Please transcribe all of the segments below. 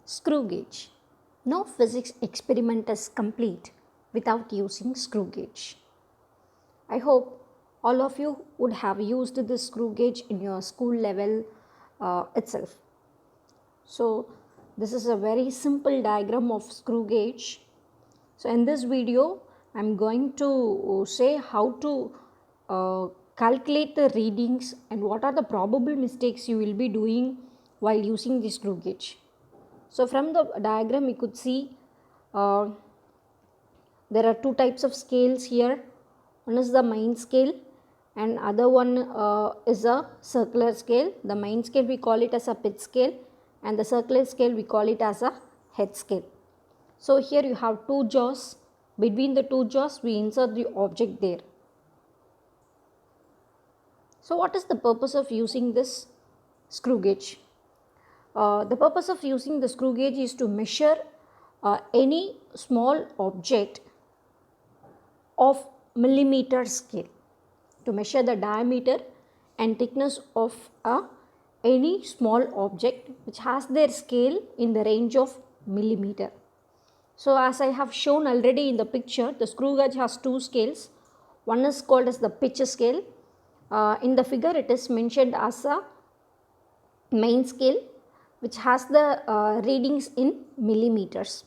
Screw gauge. No physics experiment is complete without using screw gauge. I hope all of you would have used this screw gauge in your school level itself. So this is a very simple diagram of screw gauge. So in this video I am going to say how to calculate the readings and what are the probable mistakes you will be doing while using the screw gauge. So from the diagram you could see there are two types of scales here. One is the main scale and other one is a circular scale. The main scale we call it as a pitch scale and the circular scale we call it as a head scale. So here you have two jaws. Between the two jaws we insert the object there. So what is the purpose of using this screw gauge? The purpose of using the screw gauge is to measure any small object of millimeter scale, to measure the diameter and thickness of any small object which has their scale in the range of millimeter. So as I have shown already in the picture, the screw gauge has two scales. One is called as the pitch scale. In the figure it is mentioned as a main scale which has the readings in millimeters,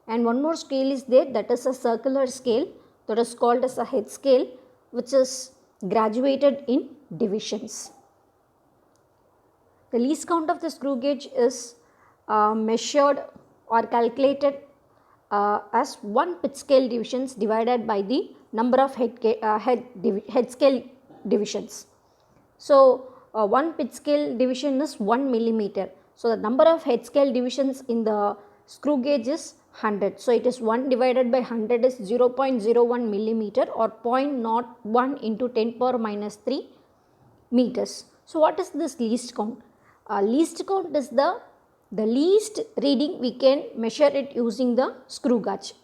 and one more scale is there, that is a circular scale, that is called as a head scale, which is graduated in divisions. The least count of the screw gauge is measured or calculated as one pitch scale divisions divided by the number of head scale divisions. So one pitch scale division is 1 millimeter. So the number of head scale divisions in the screw gauge is 100. So it is 1 divided by 100 is 0.01 millimeter or 0.01 into 10 power minus 3 meters. So what is this least count? Least count is the least reading we can measure it using the screw gauge.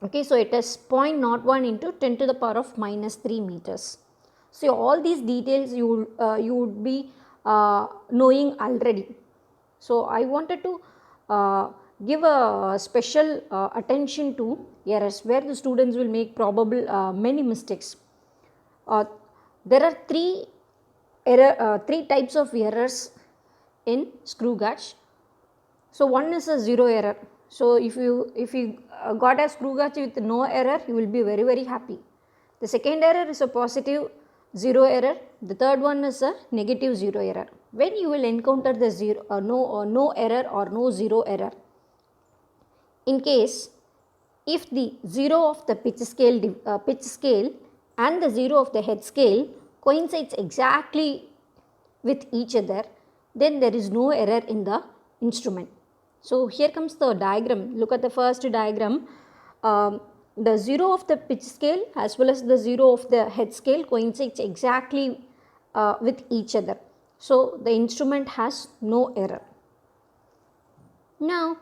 Okay, so it is 0.01 into 10 to the power of minus 3 meters. So all these details you would be knowing already. So I wanted to give a special attention to errors where the students will make probable many mistakes. There are three types of errors in screw gauge. So one is a zero error. So if you got a screw gauge with no error, you will be very happy. The second error is a positive zero error. The third one is a negative zero error. When you will encounter the no error or no zero error, in case if the zero of the pitch scale and the zero of the head scale coincides exactly with each other, then there is no error in the instrument. So here comes the diagram. Look at the first diagram. The zero of the pitch scale as well as the zero of the head scale coincides exactly with each other. So the instrument has no error. Now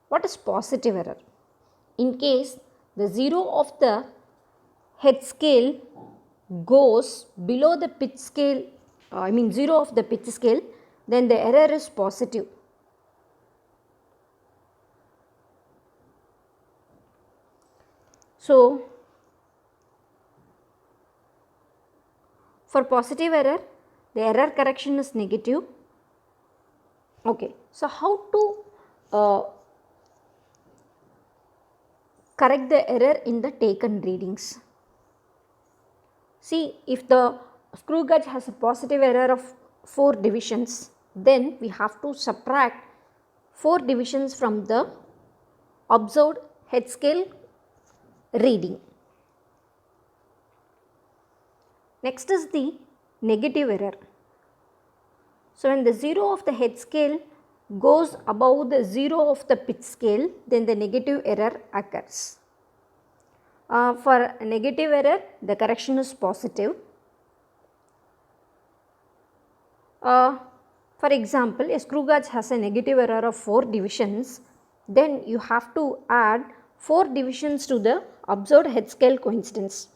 what is positive error? In case the zero of the head scale goes below the pitch scale, zero of the pitch scale, then the error is positive. So for positive error, the error correction is negative. Okay, so how to correct the error in the taken readings? See, if the screw gauge has a positive error of 4 divisions, then we have to subtract 4 divisions from the observed head scale reading. Next is the negative error. So when the zero of the head scale goes above the zero of the pitch scale, then the negative error occurs. For negative error, the correction is positive. For example, a screw gauge has a negative error of 4 divisions, then you have to add 4 divisions to the observed head scale coincidence.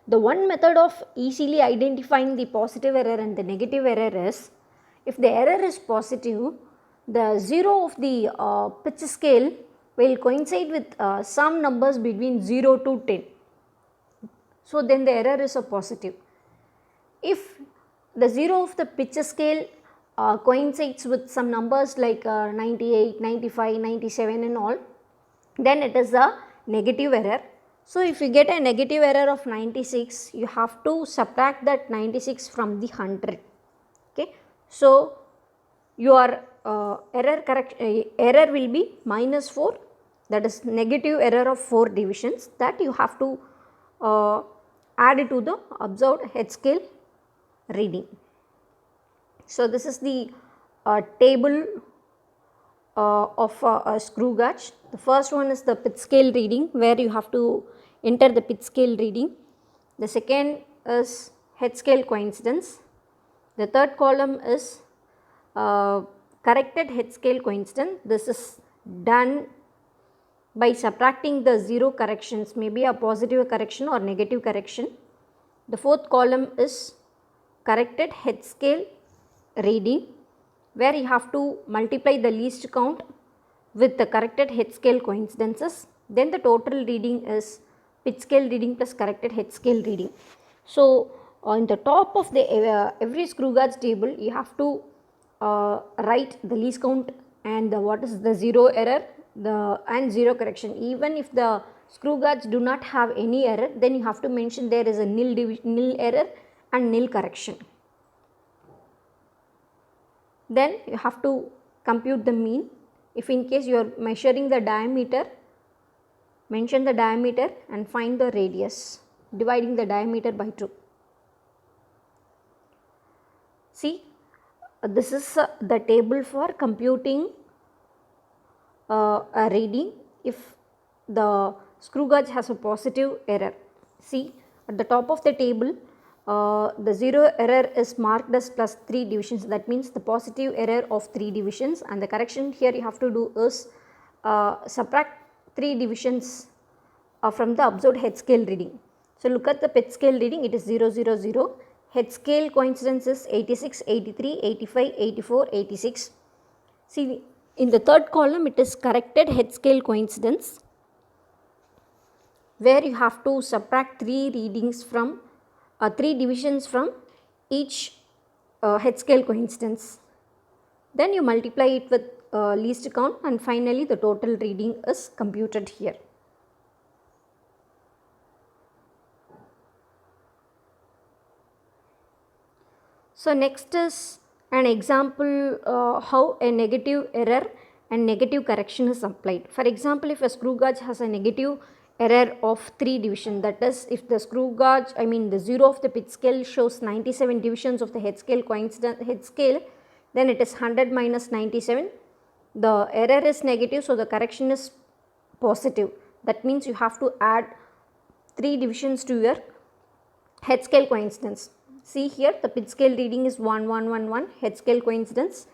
The one method of easily identifying the positive error and the negative error is, if the error is positive, the 0 of the pitch scale will coincide with some numbers between 0 to 10. So, then the error is a positive. If the 0 of the pitch scale coincides with some numbers like 98, 95, 97 and all, then it is a negative error. So, if you get a negative error of 96, you have to subtract that 96 from the 100. Okay. So, your error will be minus 4, that is negative error of 4 divisions, that you have to add to the observed head scale reading. So, this is the table of a screw gauge. The first one is the pitch scale reading, where you have to enter the pitch scale reading. The second is head scale coincidence. The third column is corrected head scale coincidence. This is done by subtracting the 0 corrections, maybe a positive correction or negative correction. The fourth column is corrected head scale reading, where you have to multiply the least count with the corrected head scale coincidences. Then the total reading is pitch scale reading plus corrected head scale reading. So, on the top of the every screw gauge table, you have to write the least count and the what is the 0 error and 0 correction. Even if the screw gauge do not have any error, then you have to mention there is a nil error and nil correction. Then you have to compute the mean. If in case you are measuring the diameter, mention the diameter and find the radius, dividing the diameter by 2. See, this is the table for computing a reading if the screw gauge has a positive error. See, at the top of the table, the 0 error is marked as plus 3 divisions, that means the positive error of 3 divisions, and the correction here you have to do is subtract 3 divisions from the observed head scale reading. So, look at the pitch scale reading, it is 0, 0, 0. Head scale coincidence is 86, 83, 85, 84, 86. See, in the third column it is corrected head scale coincidence, where you have to subtract 3 readings from 3 divisions from each head scale coincidence. Then you multiply it with least count and finally the total reading is computed here. So, next is an example how a negative error and negative correction is applied. For example, if a screw gauge has a negative error of 3 division, that is if the screw gauge, the 0 of the pitch scale shows 97 divisions of the head scale coincidence head scale, then it is 100 minus 97. The error is negative, so the correction is positive. That means you have to add 3 divisions to your head scale coincidence. See here, the pitch scale reading is 1, 1, 1, 1, head scale coincidence.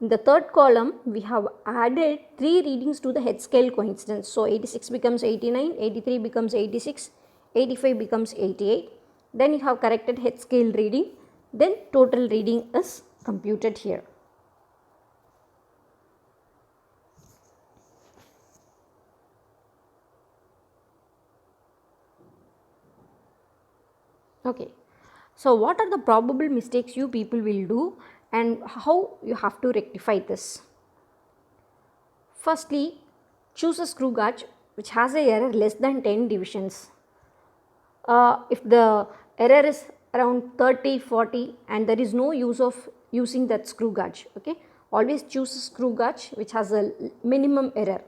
In the third column, we have added 3 readings to the head scale coincidence. So, 86 becomes 89, 83 becomes 86, 85 becomes 88. Then you have corrected head scale reading, then total reading is computed here. Okay. So, what are the probable mistakes you people will do and how you have to rectify this? Firstly, choose a screw gauge which has a error less than 10 divisions. If the error is around 30, 40 and there is no use of using that screw gauge, okay, always choose a screw gauge which has a minimum error.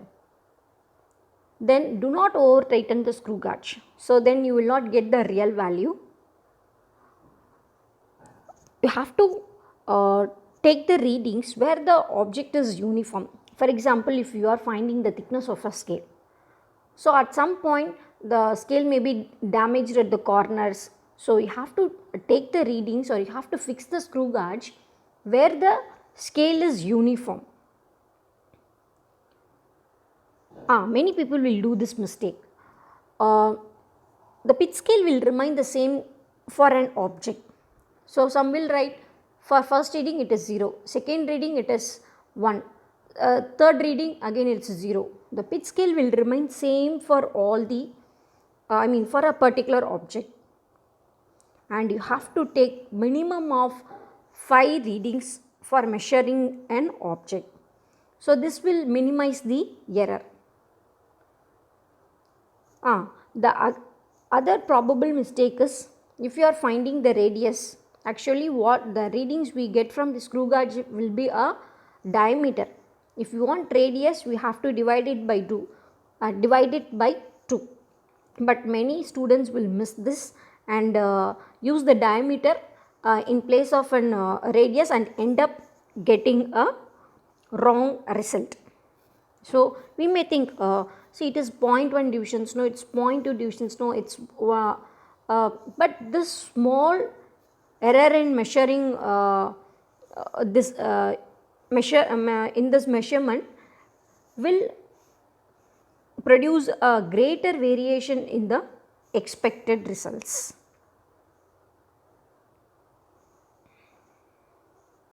Then do not over tighten the screw gauge, so then you will not get the real value. You have to take the readings where the object is uniform. For example, if you are finding the thickness of a scale, so at some point the scale may be damaged at the corners, so you have to take the readings or you have to fix the screw gauge where the scale is uniform. Many people will do this mistake. The pitch scale will remain the same for an object. So, some will write for first reading it is 0, second reading it is 1. Third reading again it's 0. The pitch scale will remain same for all the for a particular object, and you have to take minimum of 5 readings for measuring an object. So, this will minimize the error. The other probable mistake is if you are finding the radius, actually what the readings we get from the screw gauge will be a diameter. If you want radius, we have to divide it by 2, but many students will miss this and use the diameter in place of an radius and end up getting a wrong result. So, we may think see it is 0.1 divisions, no it is 0.2 divisions, no it is but this small error in measuring this in this measurement will produce a greater variation in the expected results.